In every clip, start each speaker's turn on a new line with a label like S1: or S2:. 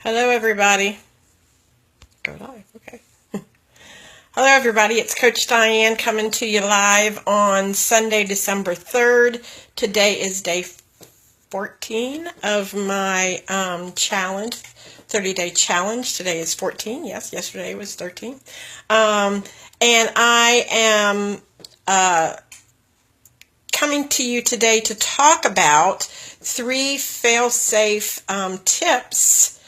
S1: Hello, everybody. Go live, okay. Hello, everybody. It's Coach Diane coming to you live on Sunday, December 3rd. Today is day 14 of my challenge, 30-day challenge. Today is 14. Yes, yesterday was 13. And I am coming to you today to talk about 3 fail-safe tips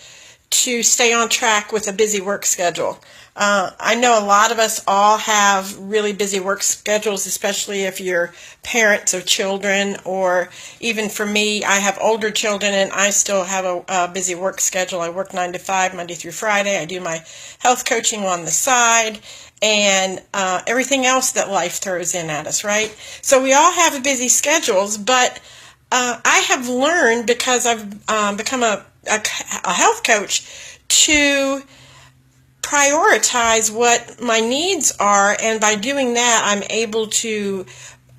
S1: to stay on track with a busy work schedule. I know a lot of us all have really busy work schedules, especially if you're parents of children, or even for me, I have older children and I still have a busy work schedule. I work 9 to 5, Monday through Friday. I do my health coaching on the side and everything else that life throws in at us, right? So we all have busy schedules, but I have learned, because I've become a health coach, to prioritize what my needs are, and by doing that I'm able to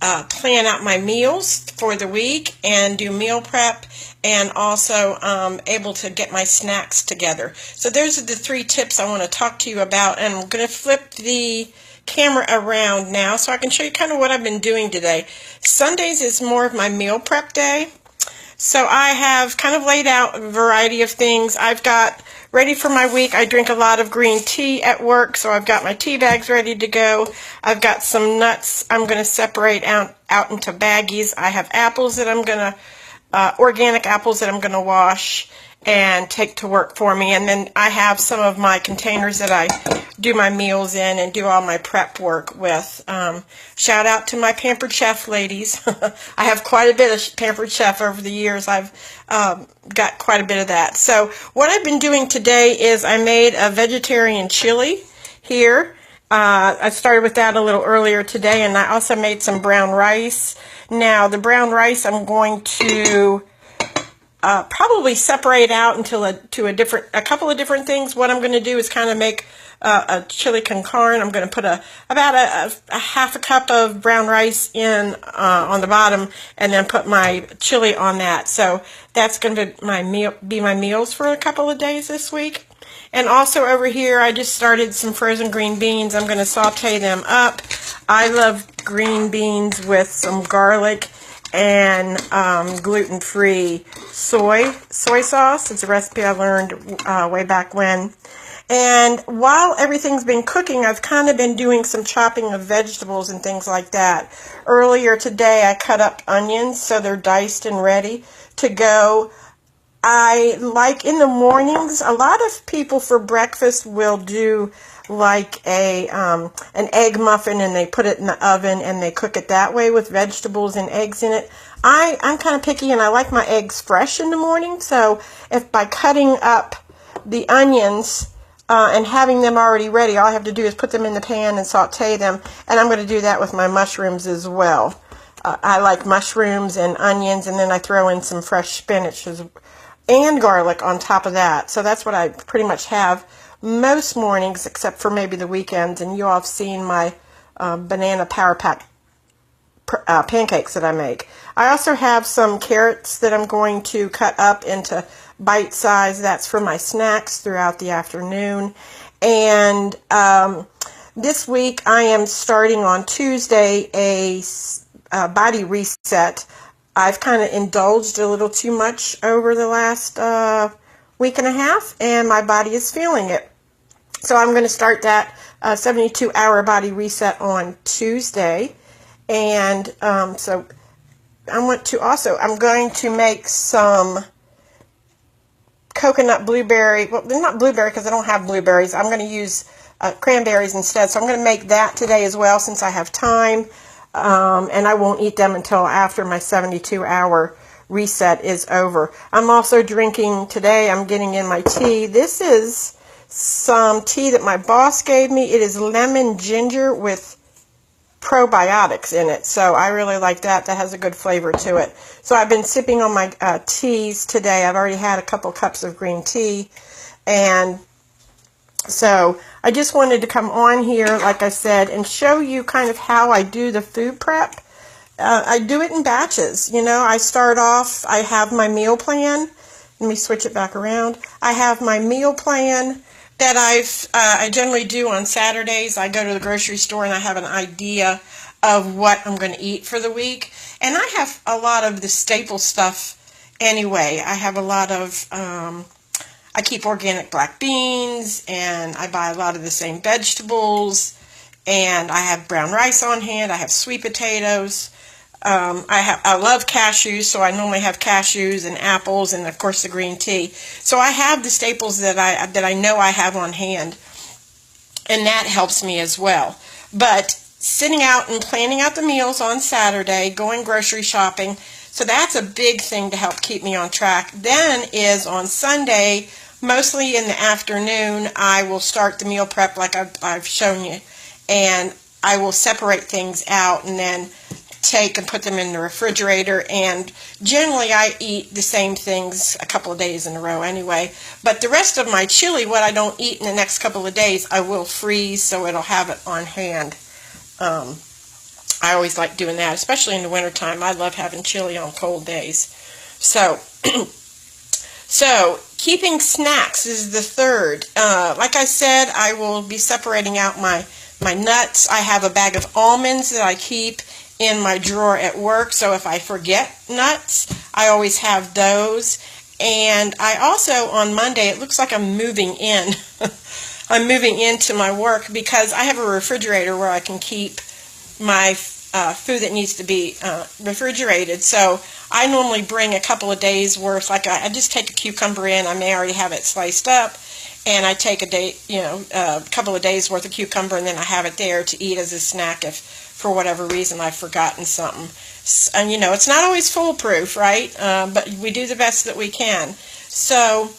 S1: plan out my meals for the week and do meal prep, and also able to get my snacks together. So those are the 3 tips I want to talk to you about, and I'm going to flip the camera around now so I can show you kind of what I've been doing today. Sundays is more of my meal prep day. So I have kind of laid out a variety of things. I've got ready for my week. I drink a lot of green tea at work, so I've got my tea bags ready to go. I've got some nuts I'm going to separate out into baggies. I have apples that I'm going to, organic apples that I'm going to wash and take to work for me. And then I have some of my containers that I do my meals in and do all my prep work with. Shout out to my Pampered Chef ladies. I have quite a bit of Pampered Chef over the years. I've got quite a bit of that. So what I've been doing today is I made a vegetarian chili here. I started with that a little earlier today, and I also made some brown rice. Now the brown rice I'm going to probably separate out into a couple of different things. What I'm going to do is kind of make a chili con carne. I'm going to put about a half a cup of brown rice in on the bottom, and then put my chili on that. So that's going to be my meals for a couple of days this week. And also over here, I just started some frozen green beans. I'm going to saute them up. I love green beans with some garlic and gluten-free soy sauce. It's a recipe I learned way back when. And while everything's been cooking, I've kind of been doing some chopping of vegetables and things like that. Earlier today, I cut up onions so they're diced and ready to go. I like in the mornings, a lot of people for breakfast will do like an egg muffin, and they put it in the oven and they cook it that way with vegetables and eggs in it. I'm kind of picky, and I like my eggs fresh in the morning. So if by cutting up the onions and having them already ready, all I have to do is put them in the pan and saute them. And I'm going to do that with my mushrooms as well. I like mushrooms and onions, and then I throw in some fresh spinach and garlic on top of that. So that's what I pretty much have most mornings, except for maybe the weekends. And you all have seen my banana power pack pancakes that I make. I also have some carrots that I'm going to cut up into bite size. That's for my snacks throughout the afternoon. And this week I am starting on Tuesday a body reset. I've kind of indulged a little too much over the last week and a half, and my body is feeling it. So I'm going to start that 72-hour body reset on Tuesday. And so I'm going to make some coconut blueberry. Well, they're not blueberry because I don't have blueberries. I'm going to use cranberries instead. So I'm going to make that today as well, since I have time. And I won't eat them until after my 72-hour reset is over. I'm also drinking today, I'm getting in my tea. This is some tea that my boss gave me. It is lemon ginger with probiotics in it. So I really like that. That has a good flavor to it. So I've been sipping on my teas today. I've already had a couple cups of green tea. And so I just wanted to come on here, like I said, and show you kind of how I do the food prep. I do it in batches. You know, I start off, I have my meal plan, Let me switch it back around. I have my meal plan that I generally do on Saturdays. I go to the grocery store and I have an idea of what I'm going to eat for the week. And I have a lot of the staple stuff anyway. I have a lot of, I keep organic black beans, and I buy a lot of the same vegetables, and I have brown rice on hand. I have sweet potatoes. I love cashews, so I normally have cashews and apples, and of course the green tea. So I have the staples that I know I have on hand, and that helps me as well. But sitting out and planning out the meals on Saturday, going grocery shopping, so that's a big thing to help keep me on track. Then is on Sunday, mostly in the afternoon, I will start the meal prep like I've shown you, and I will separate things out and then take and put them in the refrigerator. And generally I eat the same things a couple of days in a row anyway, but the rest of my chili, what I don't eat in the next couple of days, I will freeze so it'll have it on hand. I always like doing that, especially in the wintertime. I love having chili on cold days. So so keeping snacks is the third. Like I said, I will be separating out my nuts. I have a bag of almonds that I keep in my drawer at work, so if I forget nuts, I always have those. And I also, on Monday, it looks like I'm moving in. I'm moving into my work because I have a refrigerator where I can keep my food that needs to be refrigerated. So I normally bring a couple of days worth. Like I just take a cucumber in. I may already have it sliced up, and I take a couple of days worth of cucumber, and then I have it there to eat as a snack if for whatever reason I've forgotten something. And it's not always foolproof, right? But we do the best that we can. So